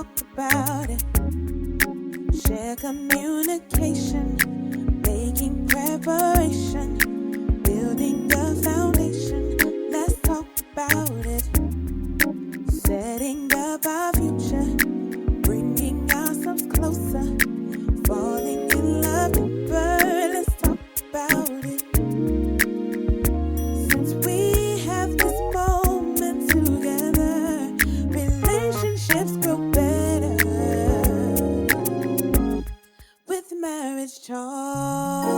talk about it. Share communication, making preparation, building a foundation. Let's talk about it. Setting up our future, bringing ourselves closer, falling in love deeper. Let's talk about it. Since we have this moment together, relationships grow better with Marriage Talk.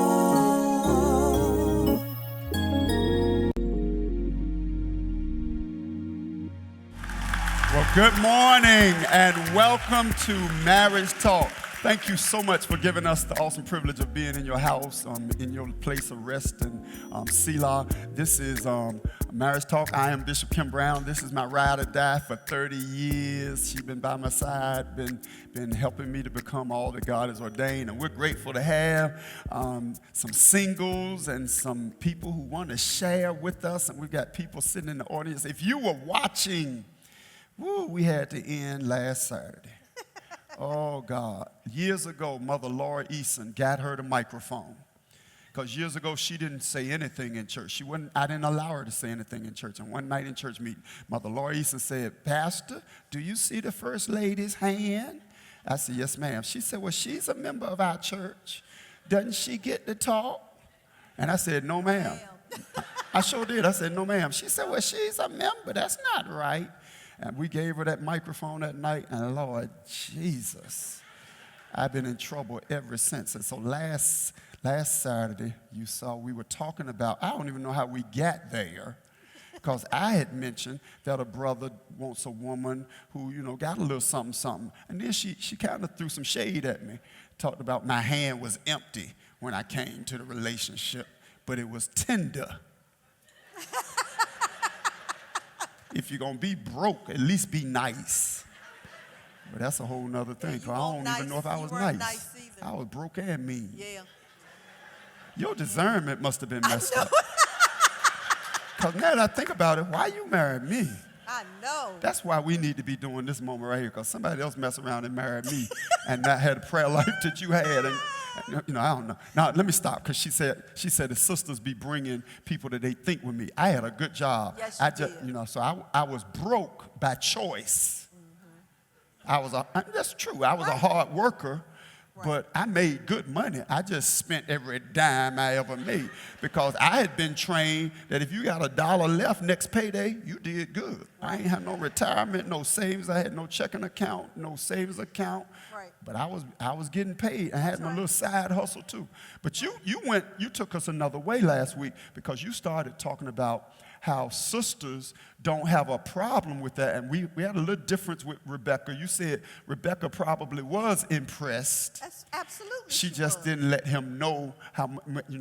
Well, good morning and welcome to Marriage Talk. Thank you so much for giving us the awesome privilege of being in your house, in your place of rest in Selah. This is Marriage Talk. I am Bishop Kim Brown. This is my ride or die for 30 years. She's been by my side, been helping me to become all that God has ordained. And we're grateful to have some singles and some people who want to share with us. And we've got people sitting in the audience. If you were watching, we had to end last Saturday. Oh, God. Years ago, Mother Laura Eason got her the microphone. Because years ago, she didn't say anything in church. I didn't allow her to say anything in church. And one night in church meeting, Mother Laura Eason said, "Pastor, do you see the First Lady's hand?" I said, "Yes, ma'am." She said, "Well, she's a member of our church. Doesn't she get to talk?" And I said, "No, ma'am." I sure did. I said, "No, ma'am." She said, "Well, she's a member. That's not right." And we gave her that microphone that night, and Lord Jesus, I've been in trouble ever since. And so last Saturday, you saw we were talking about, I don't even know how we got there, because I had mentioned that a brother wants a woman who, got a little something. And then she kind of threw some shade at me, talked about my hand was empty when I came to the relationship, but it was tender. If you're going to be broke, at least be nice. But that's a whole nother thing, because I don't even know if I was nice. I was broke and mean. Yeah. Your discernment must have been messed up. Because now that I think about it, why you married me? I know. That's why we need to be doing this moment right here, because somebody else messed around and married me and not had a prayer life that you had. And I don't know. Now, let me stop, because she said the sisters be bringing people that they think with me. I had a good job. Yes, you did. So I was broke by choice. Mm-hmm. That's true. I was a hard worker, but I made good money. I just spent every dime I ever made, because I had been trained that if you got $1 left next payday, you did good. I ain't have no retirement, no savings. I had no checking account, no savings account. Right. But I was getting paid. I had my little side hustle too. But you took us another way last week, because you started talking about how sisters don't have a problem with that. And we had a little difference with Rebecca. You said Rebecca probably was impressed. That's absolutely. She just didn't let him know how,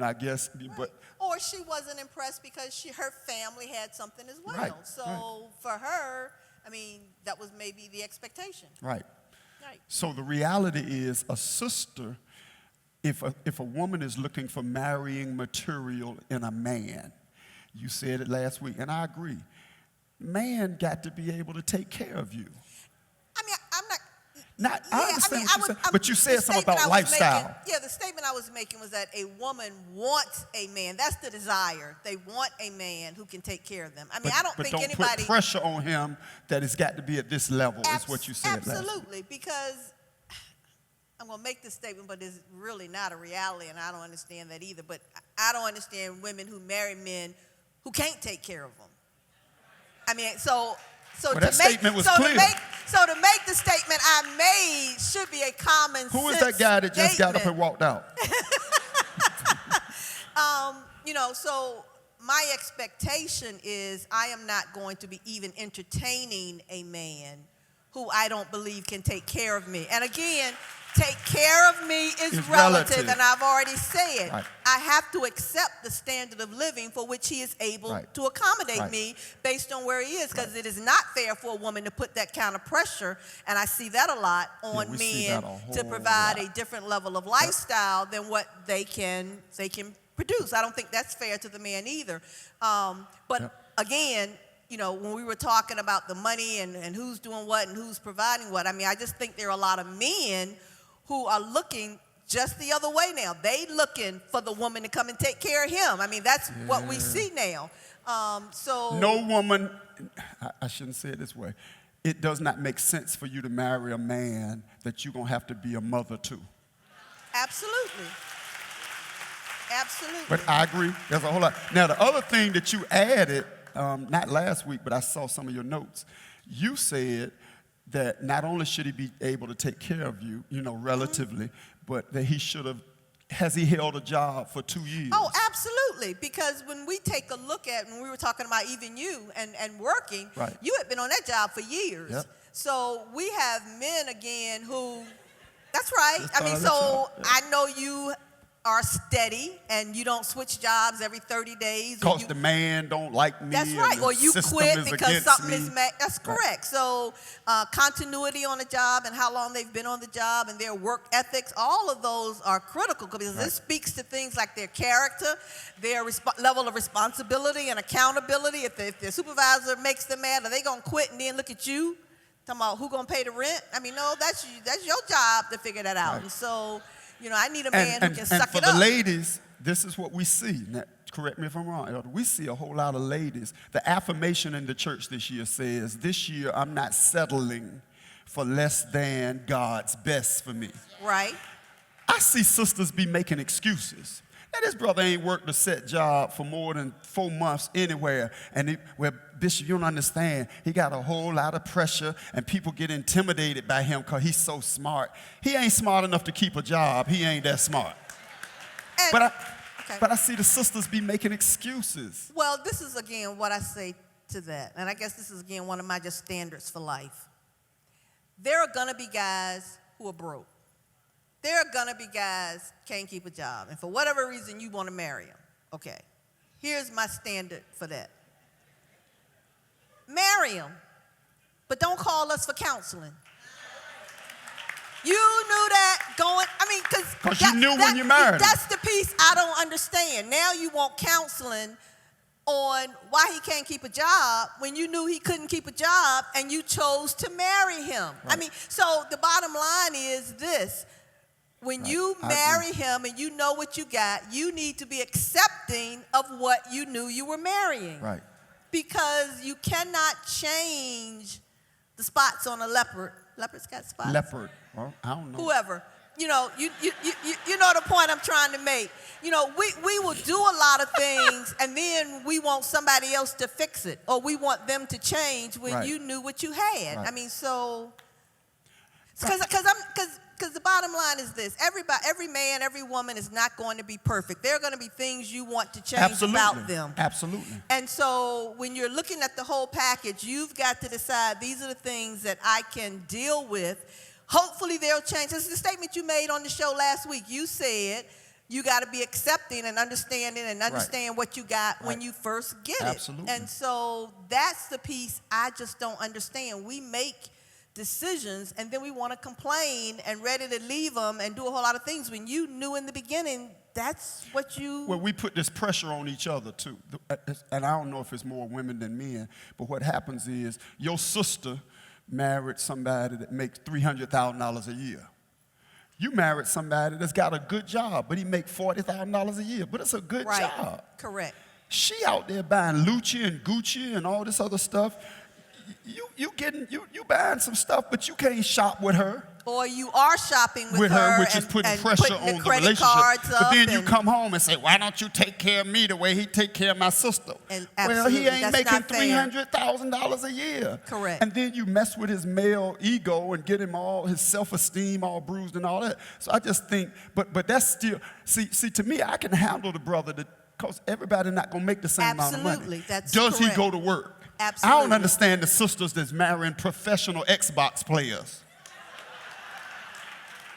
I guess. Right. But or she wasn't impressed because her family had something as well. Right, so for her, that was maybe the expectation. Right. Right. So the reality is, a sister, if a woman is looking for marrying material in a man, you said it last week, and I agree, man got to be able to take care of you. I'm not. I understand what you're saying, but you said something about lifestyle. The statement I was making was that a woman wants a man. That's the desire. They want a man who can take care of them. I don't think don't anybody. Put pressure on him that it's got to be at this level, is what you said Absolutely, last week. because I'm going to make this statement, but it's really not a reality, and I don't understand that either. But I don't understand women who marry men who can't take care of them. So that statement was clear. To make the statement I made should be a common sense. Who is that guy that just got up and walked out? So my expectation is I am not going to be even entertaining a man who I don't believe can take care of me. And again, take care of me is relative, and I've already said I have to accept the standard of living for which he is able to accommodate me based on where he is, because it is not fair for a woman to put that kind of pressure, and I see that a lot on men to provide a different level of lifestyle than what they can produce. I don't think that's fair to the man either. But again, when we were talking about the money and who's doing what and who's providing what, I mean, I just think there are a lot of men who are looking just the other way now. They looking for the woman to come and take care of him. I mean, that's what we see now. No woman, I shouldn't say it this way. It does not make sense for you to marry a man that you're going to have to be a mother to. Absolutely. Absolutely. But I agree. There's a whole lot. Now, the other thing that you added, not last week, but I saw some of your notes. You said that not only should he be able to take care of you, relatively, but that he should have, has he held a job for 2 years? Oh, absolutely. Because when we take a look at, when we were talking about even you and working, right. You had been on that job for years. Yep. So we have men again who, that's right. I mean, so I know you are steady and you don't switch jobs every 30 days. Because the man don't like me. That's right. Or you quit because something is mad. That's correct. Right. So continuity on the job and how long they've been on the job and their work ethics, all of those are critical because this speaks to things like their character, their level of responsibility and accountability. If their supervisor makes them mad, are they going to quit and then look at you? Talking about who going to pay the rent? I mean, no, that's your job to figure that out. Right. And so, I need a man who can suck it up. And for the ladies, this is what we see. Now, correct me if I'm wrong, Elder. We see a whole lot of ladies. The affirmation in the church this year says, this year I'm not settling for less than God's best for me. Right. I see sisters be making excuses. Now, this brother ain't worked a set job for more than 4 months anywhere. And Bishop, you don't understand. He got a whole lot of pressure, and people get intimidated by him because he's so smart. He ain't smart enough to keep a job. He ain't that smart. But I see the sisters be making excuses. Well, this is, again, what I say to that. And I guess this is, again, one of my just standards for life. There are going to be guys who are broke. There are going to be guys can't keep a job. And for whatever reason, you want to marry them. Okay. Here's my standard for that. Marry them, but don't call us for counseling. You knew that going, because you knew when you married him. That's the piece I don't understand. Now you want counseling on why he can't keep a job when you knew he couldn't keep a job and you chose to marry him. Right. So the bottom line is this. When you marry him and you know what you got, you need to be accepting of what you knew you were marrying. Right. Because you cannot change the spots on a leopard. Leopards got spots? Leopard. Well, I don't know. Whoever. You know the point I'm trying to make. We will do a lot of things and then we want somebody else to fix it. Or we want them to change when you knew what you had. Right. Because the bottom line is this. Every man, every woman is not going to be perfect. There are going to be things you want to change about them. Absolutely. And so when you're looking at the whole package, you've got to decide these are the things that I can deal with. Hopefully they'll change. This is the statement you made on the show last week. You said you got to be accepting and understanding and understand what you got when you first get it. Absolutely. And so that's the piece I just don't understand. We make decisions and then we want to complain and ready to leave them and do a whole lot of things when you knew in the beginning that's what you... Well, we put this pressure on each other too. And I don't know if it's more women than men, but what happens is your sister married somebody that makes $300,000 a year. You married somebody that's got a good job, but he makes $40,000 a year, but it's a good job. Correct. She out there buying Lucci and Gucci and all this other stuff. You buying some stuff, but you can't shop with her. Or you are shopping with her, which is putting pressure on the relationship. But then you come home and say, "Why don't you take care of me the way he take care of my sister?" Well, he ain't making $300,000 a year. Correct. And then you mess with his male ego and get him all his self-esteem all bruised and all that. So I just think, but that's still see to me, I can handle the brother because everybody not gonna make the same amount of money. Absolutely, that's Does correct. he go to work? Absolutely. I don't understand the sisters that's marrying professional Xbox players.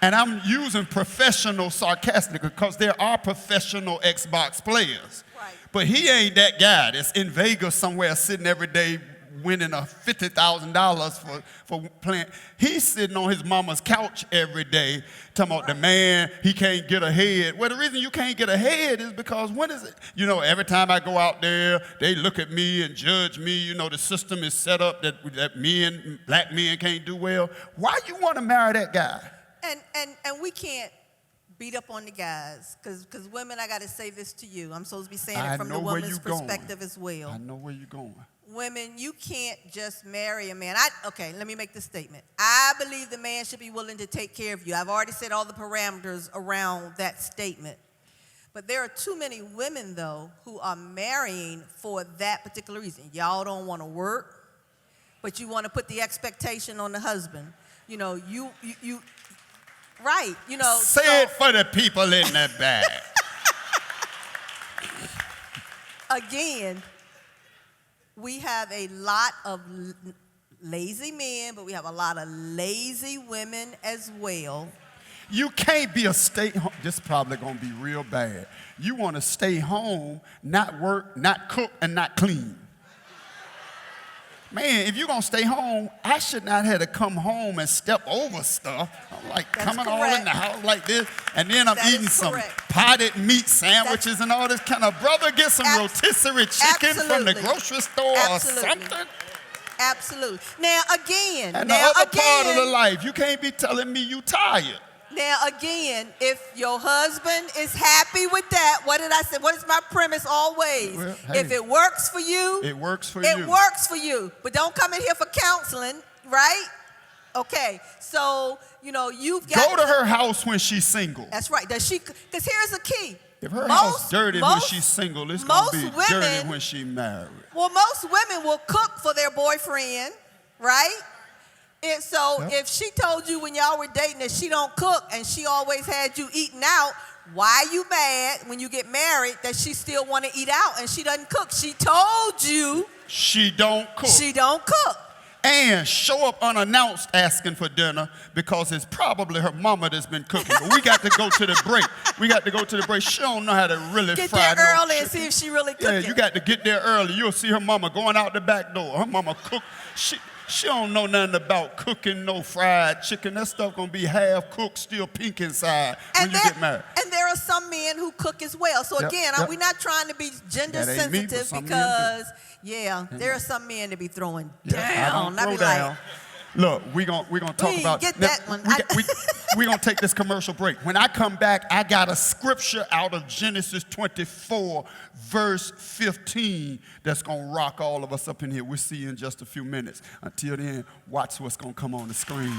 And I'm using professional sarcastically because there are professional Xbox players. Right. But he ain't that guy that's in Vegas somewhere sitting every day winning a $50,000 for playing. He's sitting on his mama's couch every day talking about the man, he can't get ahead. Well, the reason you can't get ahead is because when is it? You know, every time I go out there, they look at me and judge me. You know, the system is set up that black men can't do well. Why you want to marry that guy? And we can't beat up on the guys, because women, I got to say this to you. I'm supposed to be saying it from the woman's perspective as well. I know where you're going. Women, you can't just marry a man. Okay, let me make this statement. I believe the man should be willing to take care of you. I've already said all the parameters around that statement. But there are too many women, though, who are marrying for that particular reason. Y'all don't want to work, but you want to put the expectation on the husband. You know, you right, you know. Say it for the people in the back. Again, we have a lot of lazy men, but we have a lot of lazy women as well. You can't be a stay-home. This is probably going to be real bad. You want to stay home, not work, not cook, and not clean. Man, if you're going to stay home, I should not have to come home and step over stuff. I'm like That's coming correct. all in the house like this, and then I'm That eating is some correct. potted meat sandwiches and all this kind of. Brother, get some rotisserie chicken from the Absolutely. grocery store Absolutely. or something. Absolutely. Now, again. And the other part of the life, you can't be telling me you tired. Now, again, if your husband is happy with that, what did I say? What is my premise always? Well, hey, if it works for you, it works for it you. works for you. But don't come in here for counseling, right? Okay, so, you know, you've got Go to her house when she's single. That's right. Does she? Because here's the key. If her house dirty when she's single, it's going to be dirty when she's married. Well, most women will cook for their boyfriend, right? And so if she told you when y'all were dating that she don't cook and she always had you eating out, why are you mad when you get married that she still want to eat out and she doesn't cook? She told you she don't cook. She don't cook. And show up unannounced asking for dinner because it's probably her mama that's been cooking. But we got to go to the break. We got to go to the break. She don't know how to really Get fry there no early and chicken. see if she really cooking. Yeah, you got to get there early. You'll see her mama going out the back door. Her mama cook. She don't know nothing about cooking no fried chicken. That stuff gonna be half cooked, still pink inside when you get married. And there are some men who cook as well. So Yep, again, yep. we're not trying to be gender That ain't me, but sensitive some men do. because, there are some men that be throwing Yeah, I down. don't I throw be down. like, Look, we're gonna talk We about get now, that one. We're gonna take this commercial break. When I come back, I got a scripture out of Genesis 24, verse 15, that's gonna rock all of us up in here. We'll see you in just a few minutes. Until then, watch what's gonna come on the screen.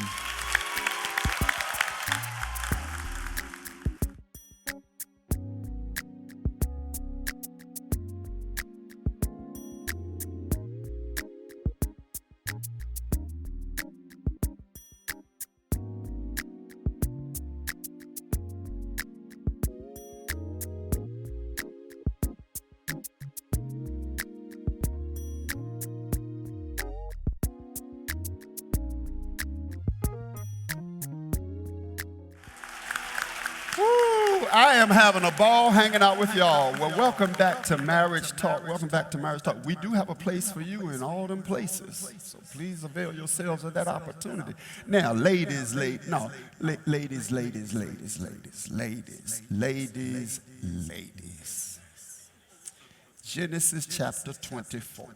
I am having a ball hanging out with y'all. Well, welcome back to Marriage Talk. Welcome back to Marriage Talk. We do have a place for you in all them places. So please avail yourselves of that opportunity. Now, ladies. Genesis chapter 24.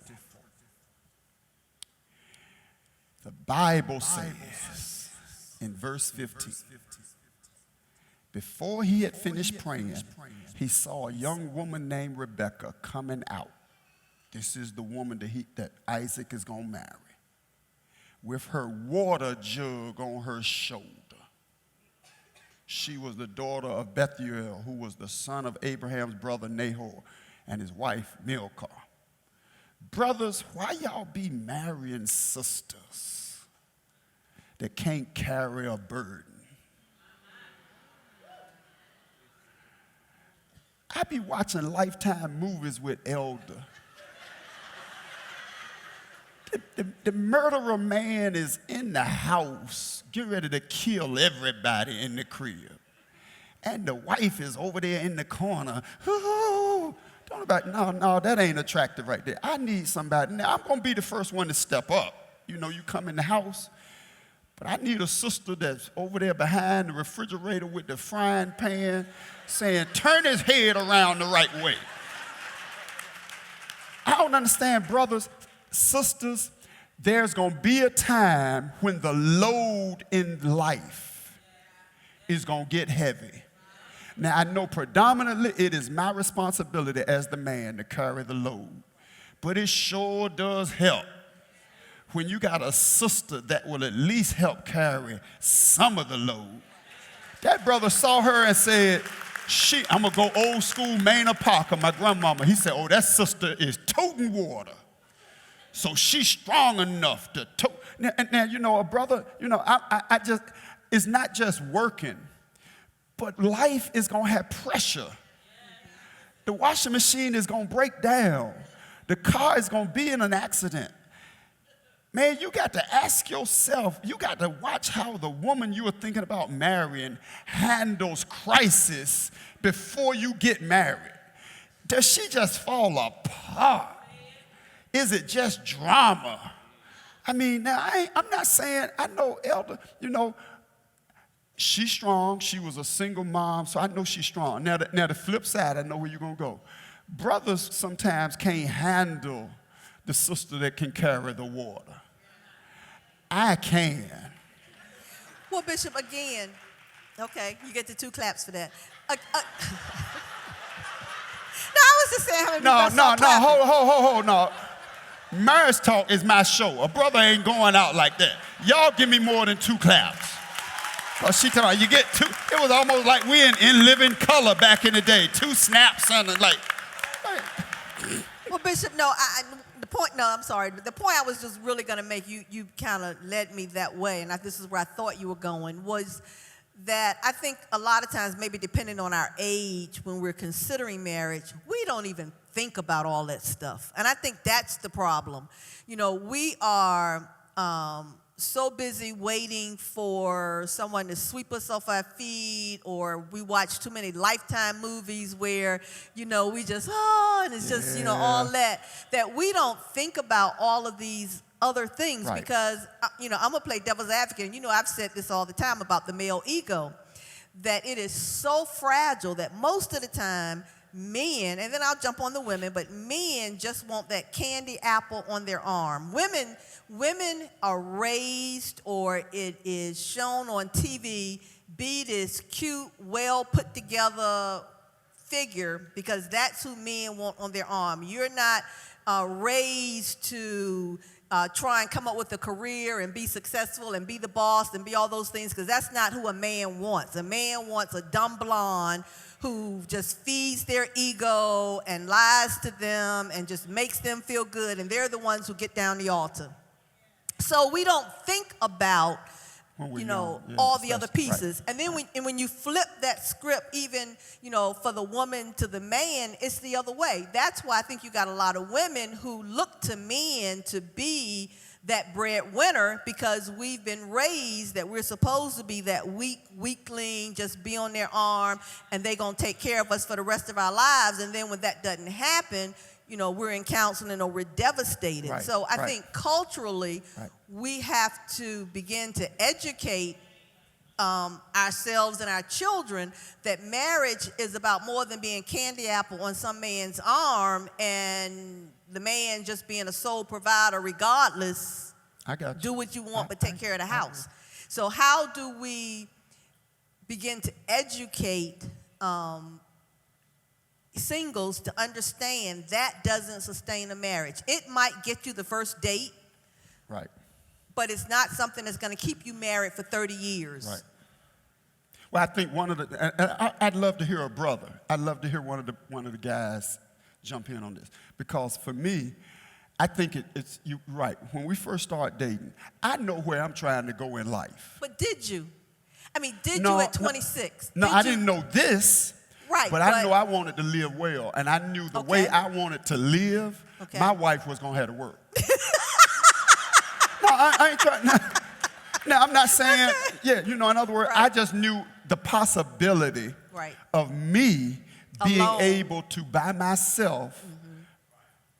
The Bible says in verse 15, before he had finished praying, he saw a young woman named Rebekah coming out. This is the woman that Isaac is going to marry, with her water jug on her shoulder. She was the daughter of Bethuel, who was the son of Abraham's brother Nahor and his wife Milcah. Brothers, why y'all be marrying sisters that can't carry a burden? I be watching Lifetime movies with Elder. The murderer man is in the house, getting ready to kill everybody in the crib. And the wife is over there in the corner. Ooh, don't Don't nobody, no, that ain't attractive right there. I need somebody. Now, I'm going to be the first one to step up. You know, you come in the house, but I need a sister that's over there behind the refrigerator with the frying pan saying, turn his head around the right way. I don't understand, brothers, sisters, there's going to be a time when the load in life is going to get heavy. Now, I know predominantly it is my responsibility as the man to carry the load, but it sure does help when you got a sister that will at least help carry some of the load. That brother saw her and said, I'm going to go old school Maynard Parker, my grandmama. He said, oh, that sister is toting water. So she's strong enough to tote. Now, you know, a brother, you know, it's not just working, but life is going to have pressure. The washing machine is going to break down. The car is going to be in an accident. Man, you got to ask yourself, you got to watch how the woman you are thinking about marrying handles crisis before you get married. Does she just fall apart? Is it just drama? I mean, now, I'm not saying, I know Elder, you know, she's strong. She was a single mom, so I know she's strong. Now, the flip side, I know where you're going to go. Brothers sometimes can't handle the sister that can carry the water. I can. Well, Bishop, again, okay, you get the 2 claps for that. No, I was just saying how many hold, no. Marriage Talk is my show. A brother ain't going out like that. Y'all give me more than 2 claps. Well, she told me, you get 2. It was almost like we in living color back in the day. 2 snaps and like. Well, Bishop, no, the point I was just really going to make, you kind of led me that way, and this is where I thought you were going, was that I think a lot of times, maybe depending on our age, when we're considering marriage, we don't even think about all that stuff. And I think that's the problem. You know, we are so busy waiting for someone to sweep us off our feet, or we watch too many Lifetime movies where, you know, we just, and it's just, you know, all that we don't think about all of these other things. Right. Because, you know, I'm going to play devil's advocate, and you know I've said this all the time about the male ego, that it is so fragile that most of the time men, and then I'll jump on the women, but men just want that candy apple on their arm. Women are raised, or it is shown on TV, be this cute, well put together figure, because that's who men want on their arm. You're not raised to try and come up with a career and be successful and be the boss and be all those things, because that's not who a man wants. A man wants a dumb blonde who just feeds their ego and lies to them and just makes them feel good, and they're the ones who get down the altar. So we don't think about, you know, all the other pieces. Right. And then when you flip that script, even, you know, for the woman to the man, it's the other way. That's why I think you got a lot of women who look to men to be that breadwinner, because we've been raised that we're supposed to be that weakling, just be on their arm, and they're going to take care of us for the rest of our lives. And then when that doesn't happen, you know, we're in counseling or we're devastated. Right, so I think culturally, we have to begin to educate ourselves and our children that marriage is about more than being candy apple on some man's arm and the man just being a sole provider regardless. I got you. Do what you want, but take care of the house. So how do we begin to educate singles to understand that doesn't sustain a marriage? It might get you the first date, right? But it's not something that's going to keep you married for 30 years. Right. Well, I think I'd love to hear a brother. I'd love to hear one of the guys jump in on this, because for me, I think it's you right. When we first start dating, I know where I'm trying to go in life. But did you? I mean, did you at 26? No, I didn't know this. Right. But I know I wanted to live well, and I knew the way I wanted to live, my wife was going to have to work. No, I ain't trying. No, I'm not saying, you know, in other words, I just knew the possibility of me being Alone. able to, by myself,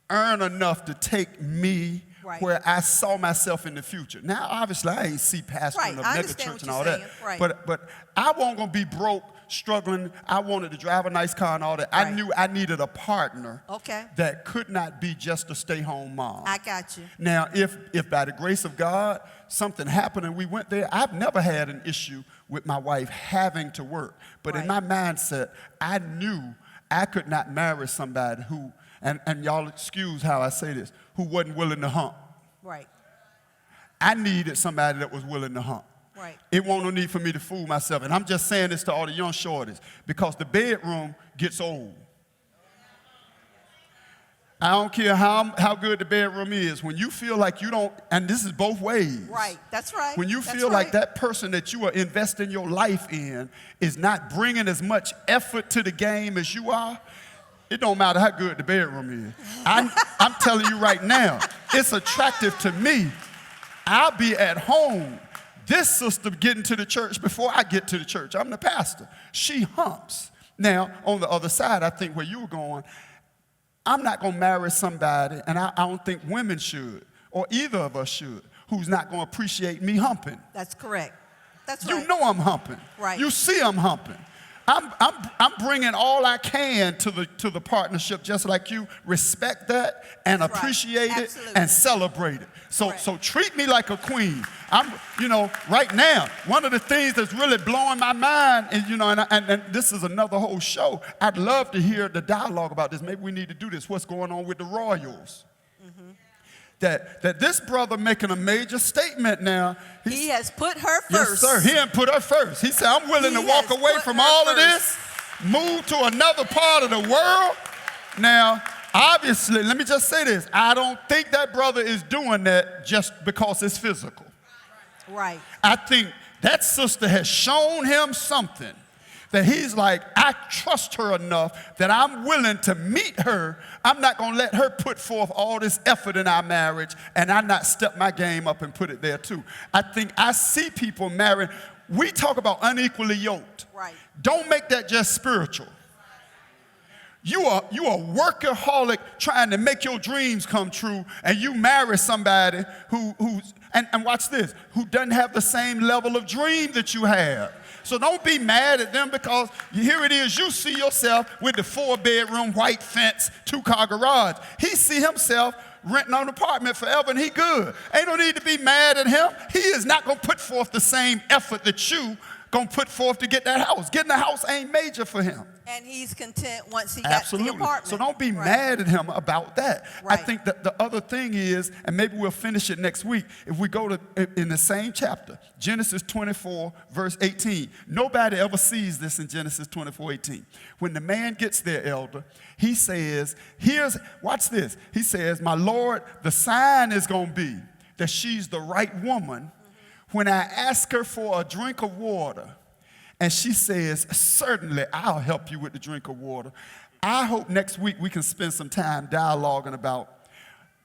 earn enough to take me Right. where I saw myself in the future. Now, obviously, I ain't see pastoring Right, of I mega understand church what and all you're that. saying. Right. But I wasn't going to be broke, struggling. I wanted to drive a nice car and all that. I Right. knew I needed a partner Okay. that could not be just a stay-home mom. I got you. Now, if by the grace of God, something happened and we went there, I've never had an issue with my wife having to work. But in my Right. mindset, I knew I could not marry somebody who, and y'all excuse how I say this, who wasn't willing to hump. Right. I needed somebody that was willing to hump. Right. It won't no need for me to fool myself. And I'm just saying this to all the young shorties because the bedroom gets old. I don't care how good the bedroom is. When you feel like you don't, and this is both ways. Right. That's right. When you That's feel like right. that person that you are investing your life in is not bringing as much effort to the game as you are, it don't matter how good the bedroom is. I'm telling you right now, it's attractive to me. I'll be at home. This sister getting to the church before I get to the church. I'm the pastor. She humps. Now, on the other side, I think where you were going, I'm not going to marry somebody, and I don't think women should, or either of us should, who's not going to appreciate me humping. That's correct. That's You right. know I'm humping. Right. You see I'm humping. I'm bringing all I can to the partnership, just like you. Respect that and That's right. appreciate it Absolutely. and celebrate it. Correct. So treat me like a queen. Right now, one of the things that's really blowing my mind is, and this is another whole show. I'd love to hear the dialogue about this. Maybe we need to do this. What's going on with the royals? That this brother making a major statement now. He has put her Yes, first. sir. He didn't put her first. He said, I'm willing He to walk has away put from her all of first. this, move to another part of the world. Now, obviously, let me just say this. I don't think that brother is doing that just because it's physical. Right. I think that sister has shown him something that he's like, I trust her enough that I'm willing to meet her. I'm not going to let her put forth all this effort in our marriage and I not step my game up and put it there too. I think I see people marrying. We talk about unequally yoked. Right. Don't make that just spiritual. You are workaholic trying to make your dreams come true, and you marry somebody who's and watch this, who doesn't have the same level of dream that you have. So don't be mad at them because here it is, you see yourself with the 4-bedroom, white fence, 2-car garage. He see himself renting an apartment forever and he good. Ain't no need to be mad at him. He is not going to put forth the same effort that you going to put forth to get that house. Getting the house ain't major for him. And he's content once he got Absolutely. the apartment. So don't be Right. mad at him about that. I Right. think that the other thing is, and maybe we'll finish it next week, if we go to in the same chapter, Genesis 24, verse 18. Nobody ever sees this in Genesis 24, 18. When the man gets there, elder, he says, watch this. He says, my Lord, the sign is going to be that she's the right woman when I ask her for a drink of water. And she says, certainly, I'll help you with the drink of water. I hope next week we can spend some time dialoguing about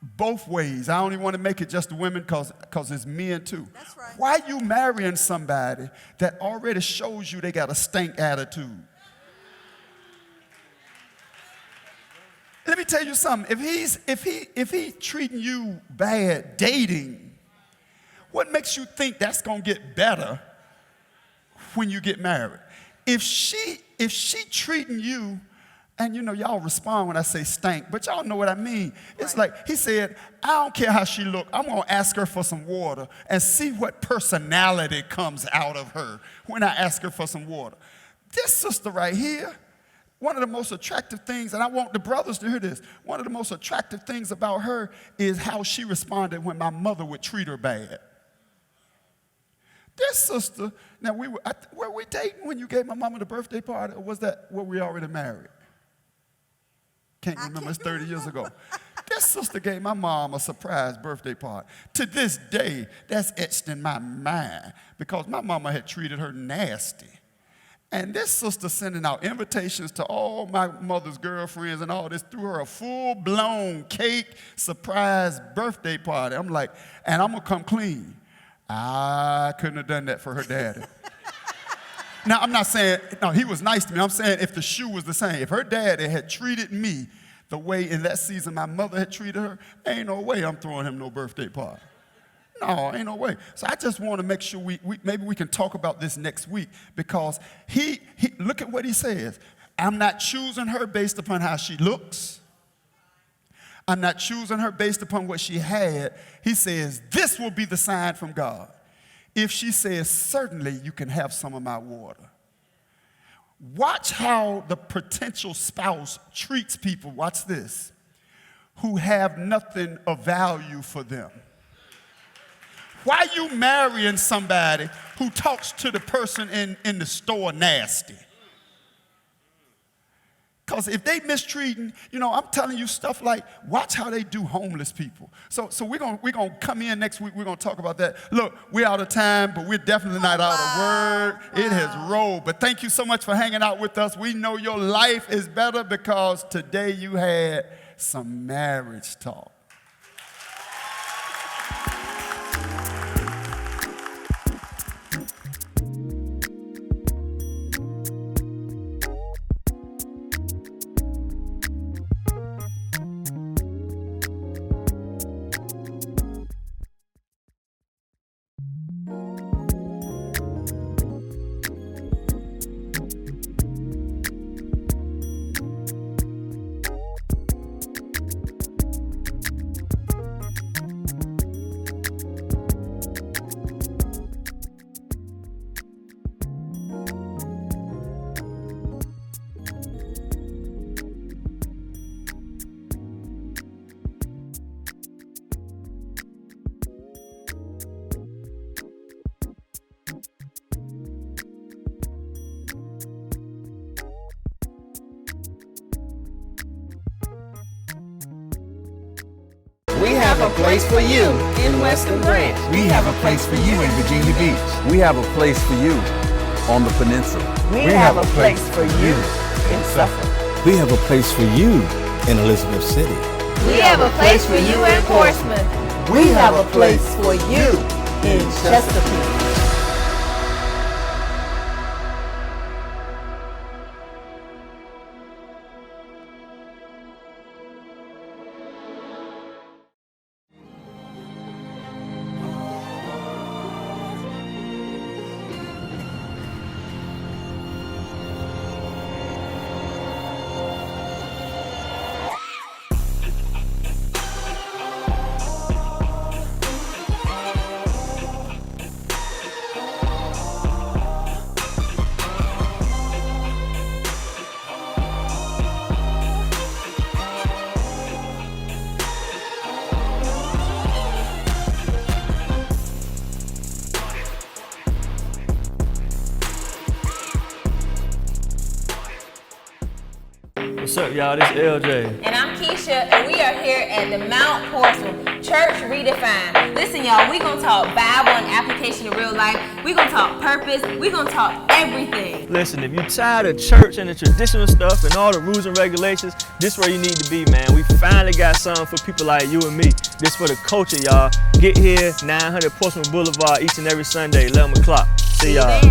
both ways. I only want to make it just the women because it's men too. That's right. Why you marrying somebody that already shows you they got a stank attitude? Let me tell you something. If he treating you bad dating, what makes you think that's going to get better when you get married? If she treating you, and y'all respond when I say stank, but y'all know what I mean. It's Right. like he said, I don't care how she look. I'm going to ask her for some water and see what personality comes out of her when I ask her for some water. This sister right here, one of the most attractive things, and I want the brothers to hear this, one of the most attractive things about her is how she responded when my mother would treat her bad. This sister, now were we dating when you gave my mama the birthday party, or were we already married? Can't remember, it's 30 years ago. This sister gave my mom a surprise birthday party. To this day, that's etched in my mind because my mama had treated her nasty. And this sister sending out invitations to all my mother's girlfriends and all this, threw her a full-blown cake surprise birthday party. I'm like, and I'm going to come clean. I couldn't have done that for her daddy. Now, I'm not saying, no, he was nice to me. I'm saying if the shoe was the same, if her daddy had treated me the way in that season my mother had treated her, ain't no way I'm throwing him no birthday party. No, ain't no way. So I just want to make sure maybe we can talk about this next week, because he look at what he says. I'm not choosing her based upon how she looks. I'm not choosing her based upon what she had. He says, this will be the sign from God. If she says, certainly you can have some of my water. Watch how the potential spouse treats people, watch this, who have nothing of value for them. Why you marrying somebody who talks to the person in the store nasty? Because if they mistreating, I'm telling you stuff like, watch how they do homeless people. So we're gonna come in next week, we're going to talk about that. Look, we're out of time, but we're definitely not out of word. It has rolled. But thank you so much for hanging out with us. We know your life is better because today you had some marriage talk. We have a place for you in Western Branch. We have a place for you in Virginia Beach. We have a place for you on the peninsula. We have a place for you in Suffolk. We have a place for you in Elizabeth City. We have a place for you in Portsmouth. We have a place for you in Chesapeake. What's up, y'all? This is LJ. And I'm Keisha, and we are here at the Mount Portsmouth Church Redefined. Listen, y'all, we're going to talk Bible and application to real life. We're going to talk purpose. We're going to talk everything. Listen, if you're tired of church and the traditional stuff and all the rules and regulations, this where you need to be, man. We finally got something for people like you and me. This for the culture, y'all. Get here, 900 Portsmouth Boulevard, each and every Sunday, 11 o'clock. See y'all.